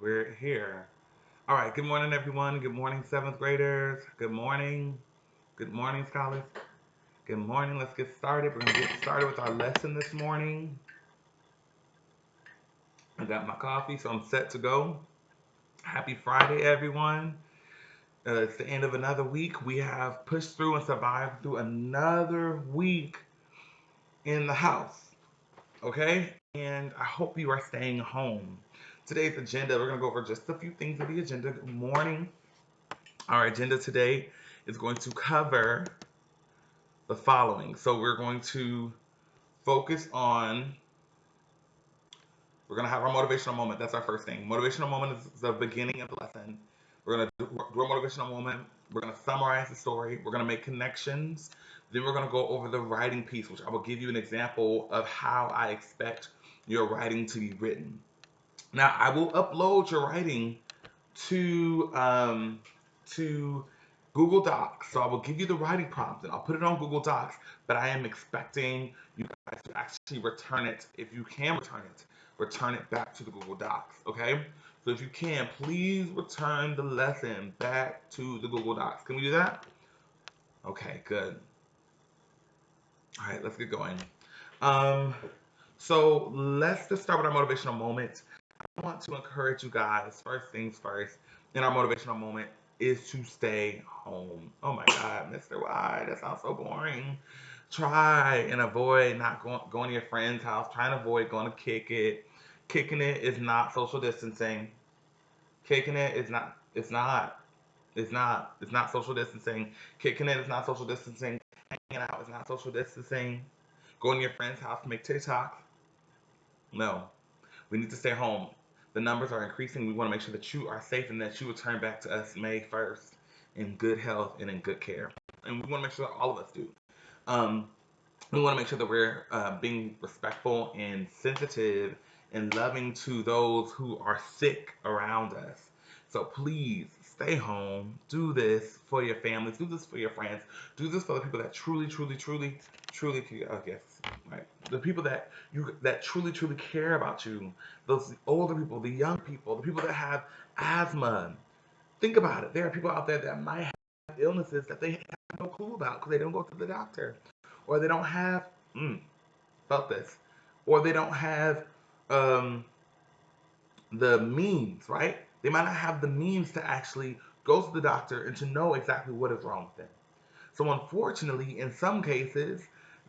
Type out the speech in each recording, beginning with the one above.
We're here. All right. Good morning, everyone. Good morning, seventh graders. Good morning. Good morning, scholars. Good morning. Let's get started. We're going to get started with our lesson this morning. I got my coffee, so I'm set to go. Happy Friday, everyone. It's the end of another week. We have pushed through and survived through another week in the house. Okay? And I hope you are staying home. Today's agenda, we're going to go over just a few things of the agenda. Good morning. Our agenda today is going to cover the following. So we're going to focus on, we're going to have our motivational moment. That's our first thing. Motivational moment is the beginning of the lesson. We're going to do a motivational moment. We're going to summarize the story. We're going to make connections. Then we're going to go over the writing piece, which I will give you an example of how I expect your writing to be written. Now, I will upload your writing to Google Docs. So I will give you the writing prompt and I'll put it on Google Docs, but I am expecting you guys to actually return it. If you can return it back to the Google Docs, okay? So if you can, please return the lesson back to the Google Docs. Can we do that? Okay, good. All right, let's get going. Um, so let's just start with our motivational moment. I want to encourage you guys, first things first, in our motivational moment is to stay home. Oh my God, Mr. Y, that sounds so boring. Try and avoid not going to your friend's house. Try and avoid going to kick it. Kicking it is not social distancing. Kicking it is not. It's not. It's not. It's not social distancing. Kicking it is not social distancing. Hanging out is not social distancing. Going to your friend's house to make TikTok. No. We need to stay home. The numbers are increasing. We want to make sure that you are safe and that you return back to us May 1st in good health and in good care. And we want to make sure that all of us do. Um, we want to make sure that we're being respectful and sensitive and loving to those who are sick around us. So please stay home. Do this for your families. Do this for your friends. Do this for the people that truly, yes, right. The people that truly care about you. Those older people, the young people, the people that have asthma. Think about it. There are people out there that might have illnesses that they have no clue about because they don't go to the doctor, or they don't have mm, felt this, or they don't have um, the means, right? They might not have the means to actually go to the doctor and to know exactly what is wrong with them. So unfortunately, in some cases,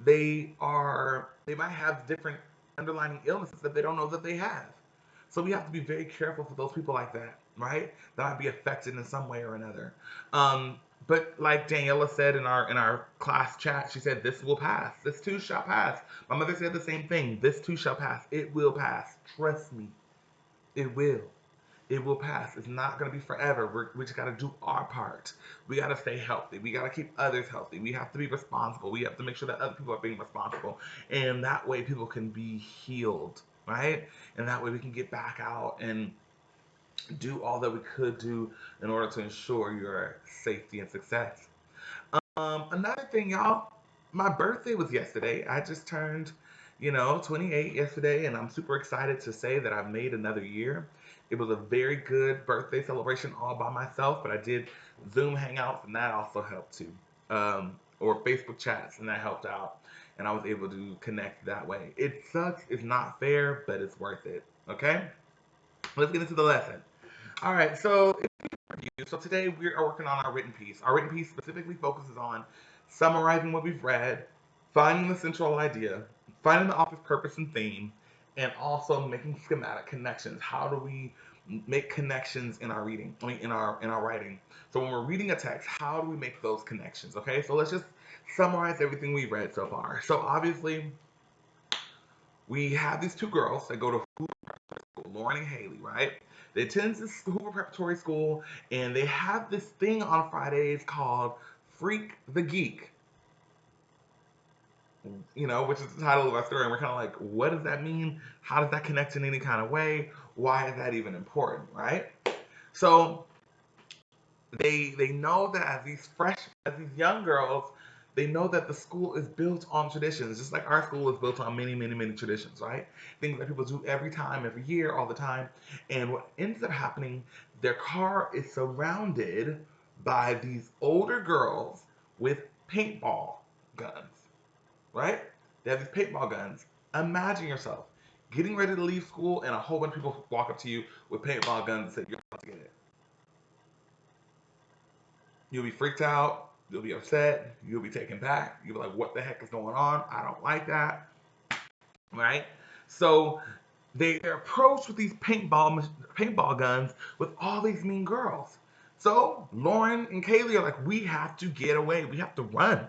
they might have different underlying illnesses that they don't know that they have. So we have to be very careful for those people like that, right? That might be affected in some way or another. But like Daniela said in our class chat, she said, "This will pass. This too shall pass." My mother said the same thing. This too shall pass. It will pass. Trust me, it will. It will pass. It's not going to be forever. We just got to do our part. We got to stay healthy. We got to keep others healthy. We have to be responsible. We have to make sure that other people are being responsible. And that way people can be healed, right? And that way we can get back out and do all that we could do in order to ensure your safety and success. Another thing, y'all, my birthday was yesterday. I just turned, 28 yesterday, and I'm super excited to say that I've made another year. It was a very good birthday celebration all by myself, but I did Zoom hangouts, and that also helped too. Or Facebook chats, and that helped out. And I was able to connect that way. It sucks, it's not fair, but it's worth it. Okay? Let's get into the lesson. All right, so so today we are working on our written piece. Our written piece specifically focuses on summarizing what we've read, finding the central idea, finding the author's purpose and theme, and also making schematic connections. How do we make connections in our reading? I mean, in our writing. So when we're reading a text, how do we make those connections? Okay, so let's just summarize everything we've read so far. So obviously, we have these two girls that go to Lauren and Haley, right? They attend this Hoover Preparatory School, and they have this thing on Fridays called Freak the Geek, which is the title of our story. And we're kind of like, what does that mean? How does that connect in any kind of way? Why is that even important, right? So they know that as these young girls, They know that the school is built on traditions, just like our school is built on many, many, many traditions, right? Things that people do every time, every year, all the time. And what ends up happening, their car is surrounded by these older girls with paintball guns, right? They have these paintball guns. Imagine yourself getting ready to leave school and a whole bunch of people walk up to you with paintball guns and say, you're about to get it. You'll be freaked out. You'll be upset. You'll be taken back. You'll be like, what the heck is going on? I don't like that. Right? So they're approached with these paintball guns with all these mean girls. So Lauren and Kaylee are like, we have to get away. We have to run.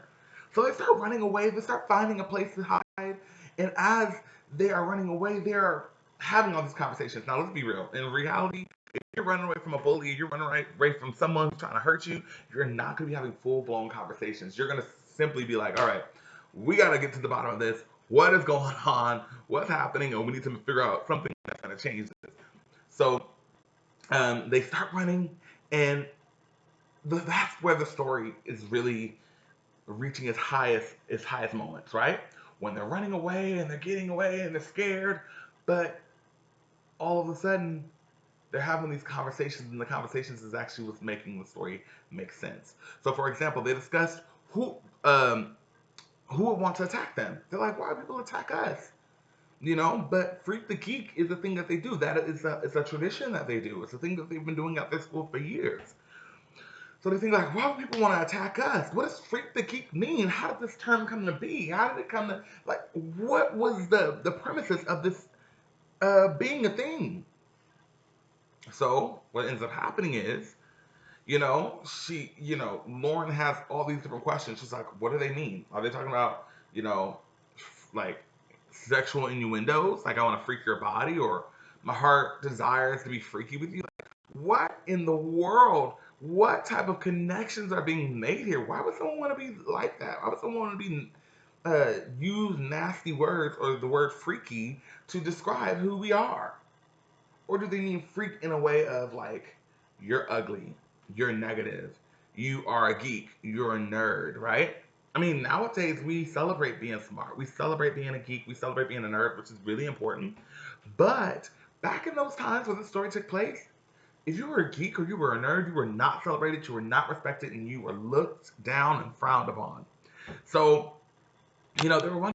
So they start running away. They start finding a place to hide. And as they are running away, they're having all these conversations. Now, let's be real. In reality, if you're running away from a bully, you're running away from someone who's trying to hurt you, you're not going to be having full blown conversations. You're going to simply be like, all right, we got to get to the bottom of this. What is going on? What's happening? And we need to figure out something that's going to change this. So they start running, and that's where the story is really reaching its highest moments, right? When they're running away and they're getting away and they're scared, but all of a sudden they're having these conversations, and the conversations is actually what's making the story make sense. So, for example, they discussed um, who would want to attack them. They're like, why do people attack us? But Freak the Geek is a thing that they do. That is it's a tradition that they do. It's a thing that they've been doing at their school for years. So they think like, why would people want to attack us? What does Freak the Geek mean? How did this term come to be? How did it come to like? What was the premises of this being a thing? So what ends up happening is, Lauren has all these different questions. She's like, what do they mean? Are they talking about, like sexual innuendos? Like I want to freak your body, or my heart desires to be freaky with you? Like, what in the world? What type of connections are being made here? Why would someone want to be like that? Why would someone want to be use nasty words or the word freaky to describe who we are? Or do they mean freak in a way of like, you're ugly, you're negative, you are a geek, you're a nerd, right? I mean, nowadays we celebrate being smart, we celebrate being a geek, we celebrate being a nerd, which is really important. But back in those times when this story took place, if you were a geek or you were a nerd, you were not celebrated, you were not respected, and you were looked down and frowned upon. So, there were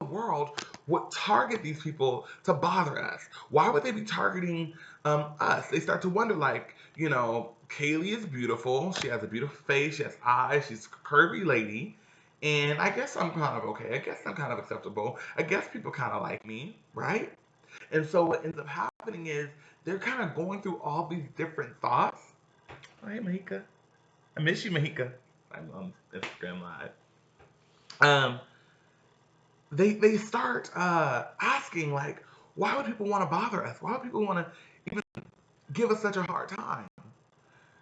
world would target these people to bother us? Why would they be targeting us? They start to wonder, like, Kaylee is beautiful. She has a beautiful face. She has eyes. She's a curvy lady. And I guess I'm kind of okay. I guess I'm kind of acceptable. I guess people kind of like me, right? And so what ends up happening is they're kind of going through all these different thoughts. Oh, hey, Mahika. I miss you, Mahika. I'm on Instagram Live. Um, they start asking like, why would people want to bother us? Why would people want to even give us such a hard time?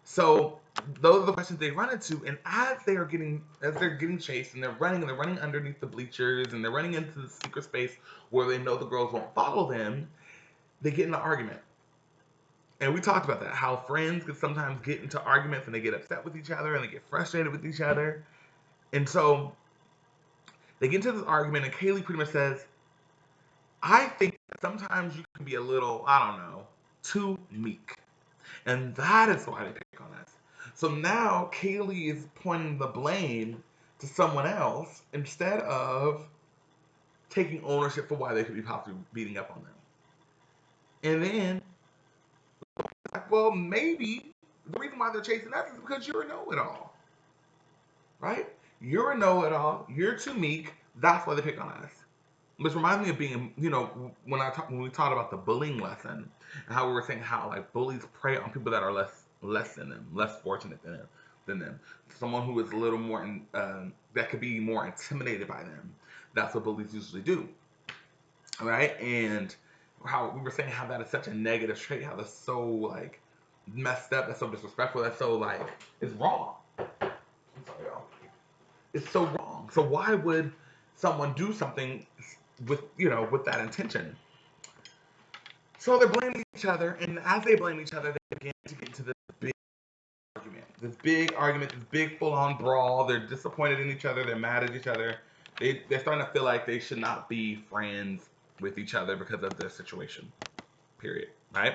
So those are the questions they run into, and as they're getting chased and they're running underneath the bleachers and they're running into the secret space where they know the girls won't follow them. They get in an argument, and we talked about that, how friends could sometimes get into arguments and they get upset with each other and they get frustrated with each other, and so they get into this argument, and Kaylee pretty much says, I think sometimes you can be a little, I don't know, too meek. And that is why they pick on us. So now Kaylee is pointing the blame to someone else instead of taking ownership for why they could be possibly beating up on them. And then, like, well, maybe the reason why they're chasing us is because you're a know it all, right? You're a know it all. You're too meek. That's why they pick on us. Which reminds me of being, when we talked about the bullying lesson, and how we were saying how like bullies prey on people that are less than them, less fortunate than them. Someone who is a little more that could be more intimidated by them. That's what bullies usually do, right? And how we were saying how that is such a negative trait, how that's so like messed up, that's so disrespectful, that's so like it's wrong. I'm sorry, y'all. It's so wrong. So why would someone do something with that intention? So they're blaming each other, and as they blame each other, they begin to get into this big argument, this big argument, this big full-on brawl. They're disappointed in each other. They're mad at each other. They're starting to feel like they should not be friends with each other because of their situation. Period. Right?